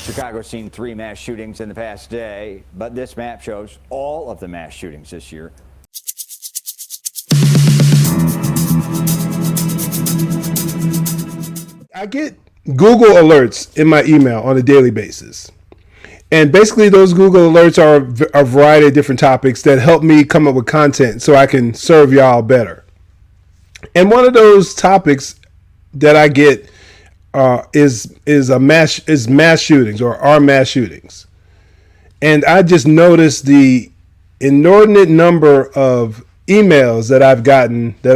Chicago's seen 3 mass shootings in the past day, but this map shows all of the mass shootings this year. I get Google alerts in my email on a daily basis. And basically those Google alerts are a variety of different topics that help me come up with content so I can serve y'all better. And one of those topics that I get is mass shootings or are mass shootings. And I just noticed the inordinate number of emails that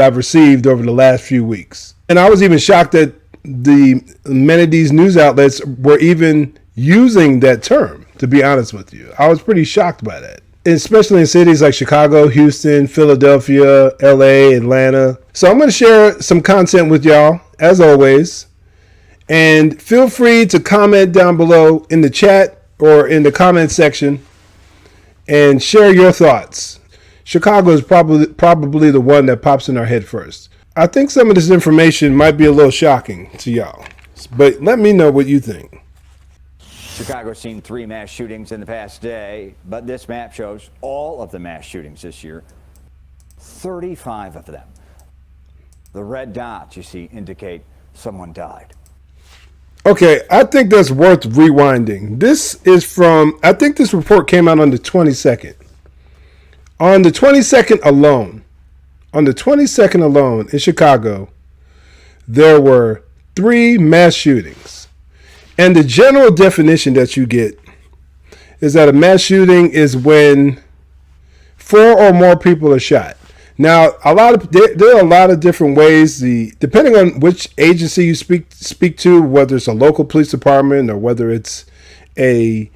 I've received over the last few weeks. And I was even shocked that many of these news outlets were even using that term, to be honest with you. I was pretty shocked by that, especially in cities like Chicago, Houston, Philadelphia, LA, Atlanta. So I'm going to share some content with y'all, as always. And feel free to comment down below in the chat or in the comment section and share your thoughts. Chicago is probably the one that pops in our head first. I think some of this information might be a little shocking to y'all, but let me know what you think. Chicago's seen 3 mass shootings in the past day, but this map shows all of the mass shootings this year. 35 of them. The red dots you see indicate someone died. Okay, I think that's worth rewinding. This is I think this report came out on the 22nd. On the 22nd alone in Chicago, there were 3 mass shootings. And the general definition that you get is that a mass shooting is when 4 or more people are shot. Now, there are a lot of different ways. Depending on which agency you speak to, whether it's a local police department or whether it's a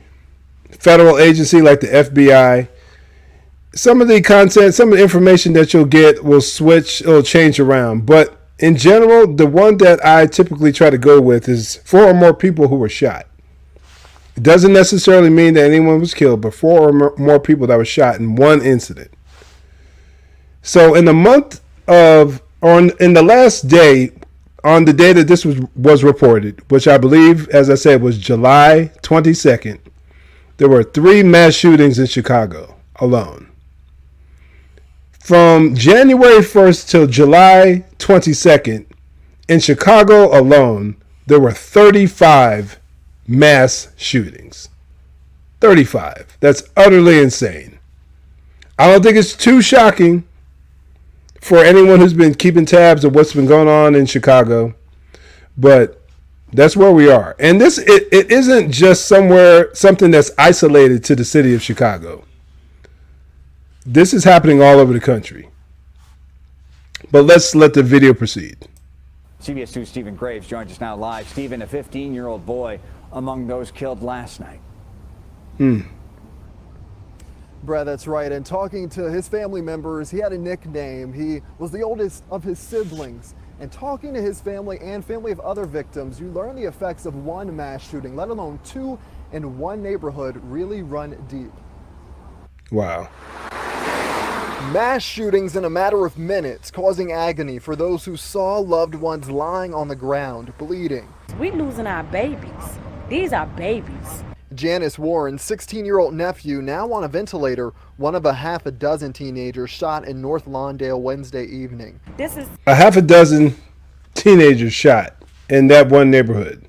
federal agency like the FBI, some of the content, some of the information that you'll get it'll change around. But in general, the one that I typically try to go with is 4 or more people who were shot. It doesn't necessarily mean that anyone was killed, but 4 or more people that were shot in one incident. So in the last day, on the day that this was reported, which I believe, as I said, was July 22nd, there were 3 mass shootings in Chicago alone. From January 1st till July 22nd, in Chicago alone, there were 35 mass shootings. 35. That's utterly insane. I don't think it's too shocking for anyone who's been keeping tabs of what's been going on in Chicago, but that's where we are. And it isn't just something that's isolated to the city of Chicago. This is happening all over the country. But let's let the video proceed. CBS 2's Stephen Graves joins us now live. Stephen, a 15-year-old boy among those killed last night. Brad, that's right. And talking to his family members, he had a nickname. He was the oldest of his siblings. And talking to his family and family of other victims, you learn the effects of one mass shooting, let alone 2 in one neighborhood, really run deep. Wow. Mass shootings in a matter of minutes, causing agony for those who saw loved ones lying on the ground, bleeding. We losing our babies. These are babies. Janice Warren's 16-year-old nephew, now on a ventilator, one of a half a dozen teenagers shot in North Lawndale Wednesday evening. This is A half a dozen teenagers shot in that one neighborhood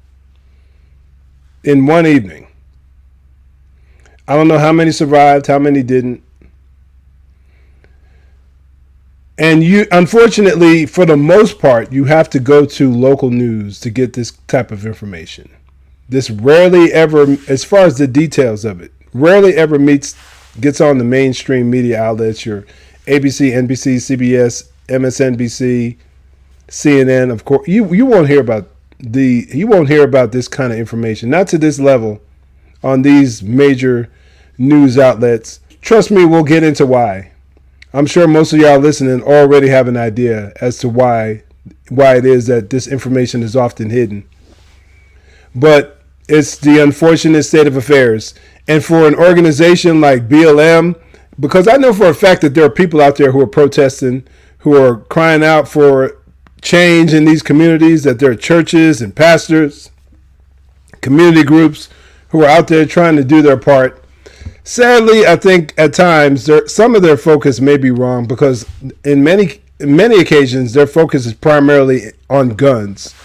in one evening. I don't know how many survived, how many didn't. And unfortunately, for the most part, you have to go to local news to get this type of information. This rarely ever, as far as the details of it, rarely ever gets on the mainstream media outlets, your ABC, NBC, CBS, MSNBC, CNN. Of course, you won't hear about this kind of information, not to this level, on these major news outlets. Trust me, we'll get into why. I'm sure most of y'all listening already have an idea as to why it is that this information is often hidden. But it's the unfortunate state of affairs. And for an organization like BLM, because I know for a fact that there are people out there who are protesting, who are crying out for change in these communities, that there are churches and pastors, community groups who are out there trying to do their part. Sadly, I think at times some of their focus may be wrong because in many occasions their focus is primarily on guns.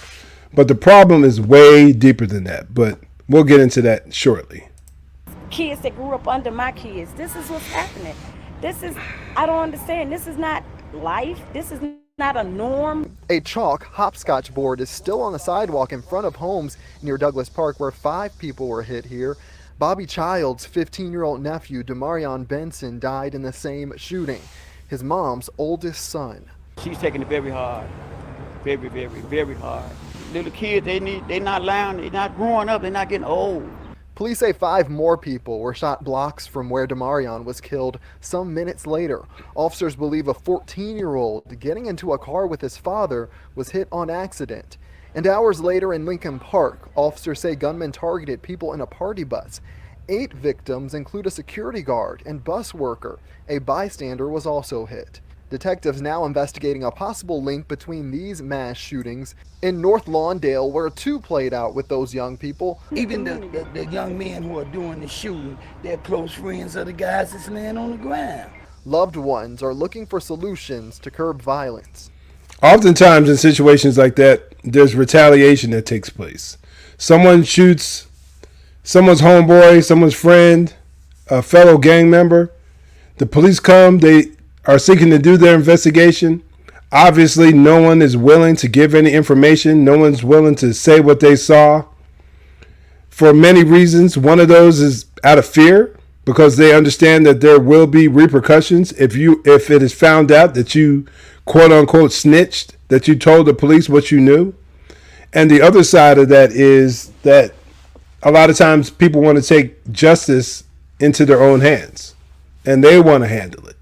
But the problem is way deeper than that. But we'll get into that shortly. Kids that grew up under my kids. This is what's happening. I don't understand. This is not life. This is not a norm. A chalk hopscotch board is still on the sidewalk in front of homes near Douglas Park where 5 people were hit here. Bobby Child's 15-year-old nephew, Demarion Benson, died in the same shooting. His mom's oldest son. She's taking it very hard. Very, very, very hard. Little kids, they're not learning, they're not growing up, they're not getting old. Police say 5 more people were shot blocks from where Demarion was killed some minutes later. Officers believe a 14-year-old getting into a car with his father was hit on accident. And hours later in Lincoln Park, officers say gunmen targeted people in a party bus. 8 victims include a security guard and bus worker. A bystander was also hit. Detectives now investigating a possible link between these mass shootings in North Lawndale, where 2 played out with those young people. Even the young men who are doing the shooting, they're close friends of the guys that's laying on the ground. Loved ones are looking for solutions to curb violence. Oftentimes in situations like that, there's retaliation that takes place. Someone shoots someone's homeboy, someone's friend, a fellow gang member. The police come, they are seeking to do their investigation. Obviously, no one is willing to give any information. No one's willing to say what they saw for many reasons. One of those is out of fear because they understand that there will be repercussions if it is found out that you quote unquote snitched, that you told the police what you knew. And the other side of that is that a lot of times people want to take justice into their own hands and they want to handle it.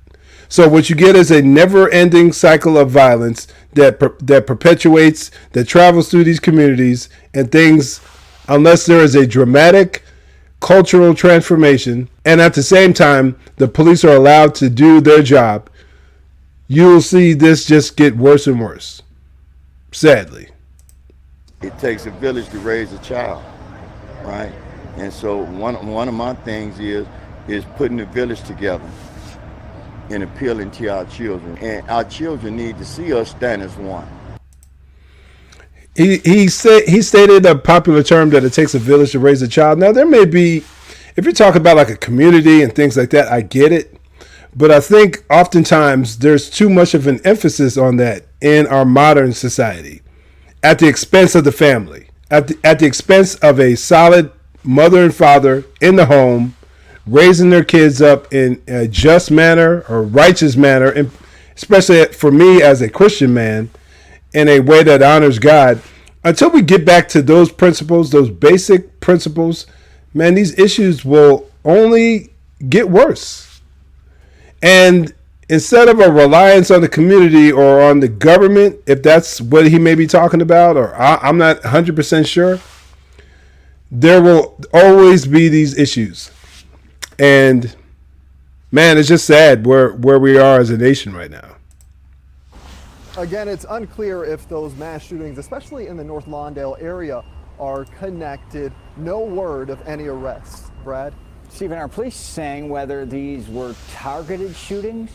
So what you get is a never-ending cycle of violence that perpetuates, that travels through these communities, and things, unless there is a dramatic cultural transformation, and at the same time, the police are allowed to do their job, you'll see this just get worse and worse, sadly. It takes a village to raise a child, right? And so one of my things is putting the village together and appealing to our children. And our children need to see us stand as one. He stated a popular term that it takes a village to raise a child. Now, there may be, if you're talking about like a community and things like that, I get it. But I think oftentimes there's too much of an emphasis on that in our modern society at the expense of the family, at the expense of a solid mother and father in the home, raising their kids up in a just manner or righteous manner, and especially for me as a Christian man, in a way that honors God. Until we get back to those principles, those basic principles, man, these issues will only get worse. And instead of a reliance on the community or on the government, if that's what he may be talking about, or I'm not 100% sure, there will always be these issues. And man, it's just sad where we are as a nation right now. Again, it's unclear if those mass shootings, especially in the North Lawndale area, are connected. No word of any arrests. Brad? Stephen, are police saying whether these were targeted shootings?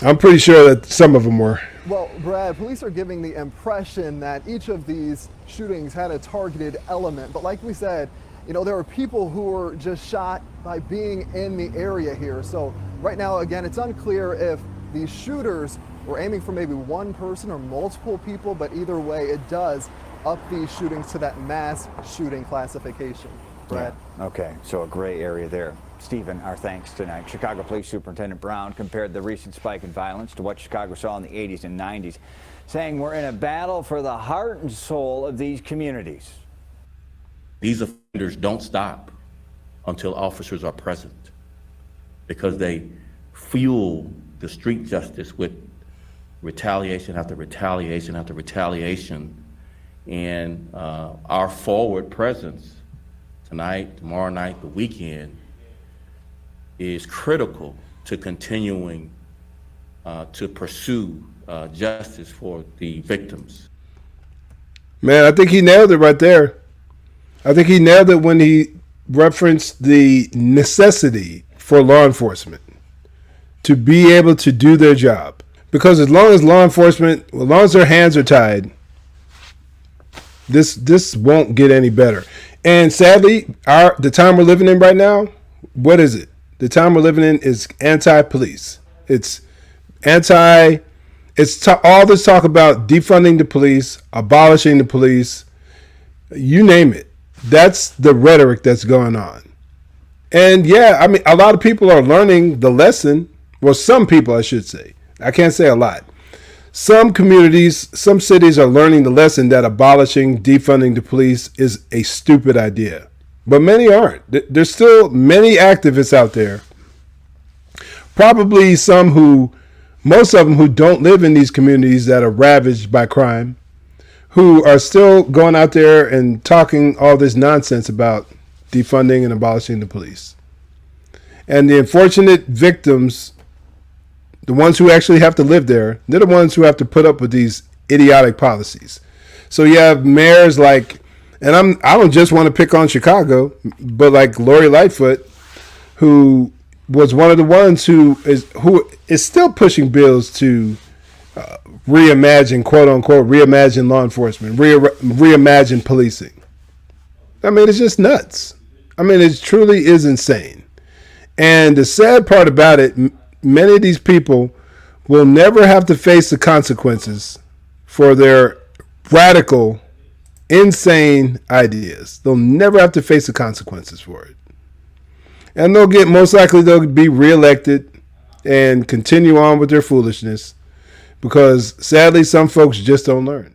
I'm pretty sure that some of them were. Well, Brad, police are giving the impression that each of these shootings had a targeted element. But like we said, there are people who were just shot by being in the area here. So right now, again, it's unclear if these shooters were aiming for maybe one person or multiple people, but either way, it does up these shootings to that mass shooting classification. Brad? Yeah. Okay, so a gray area there. Stephen, our thanks tonight. Chicago Police Superintendent Brown compared the recent spike in violence to what Chicago saw in the 80s and 90s, saying we're in a battle for the heart and soul of these communities. These offenders don't stop until officers are present because they fuel the street justice with retaliation after retaliation after retaliation. And our forward presence tonight, tomorrow night, the weekend is critical to continuing to pursue justice for the victims. Man, I think he nailed it right there. I think he nailed it when he referenced the necessity for law enforcement to be able to do their job. Because as long as their hands are tied, this won't get any better. And sadly, the time we're living in right now, what is it? The time we're living in is anti-police. It's all this talk about defunding the police, abolishing the police, you name it. That's the rhetoric that's going on. And yeah, I mean, a lot of people are learning the lesson. Well, some people, I should say. I can't say a lot. Some communities, some cities are learning the lesson that abolishing, defunding the police is a stupid idea. But many aren't. There's still many activists out there. Probably most of them who don't live in these communities that are ravaged by crime, who are still going out there and talking all this nonsense about defunding and abolishing the police. And the unfortunate victims, the ones who actually have to live there, they're the ones who have to put up with these idiotic policies. So you have mayors like, and I don't just want to pick on Chicago, but like Lori Lightfoot, who was one of the ones who is still pushing bills to reimagine, quote unquote, reimagine law enforcement, reimagine policing. I mean, it's just nuts. I mean, it truly is insane. And the sad part about it, many of these people will never have to face the consequences for their radical, insane ideas. They'll never have to face the consequences for it. And most likely they'll be reelected and continue on with their foolishness, because sadly some folks just don't learn.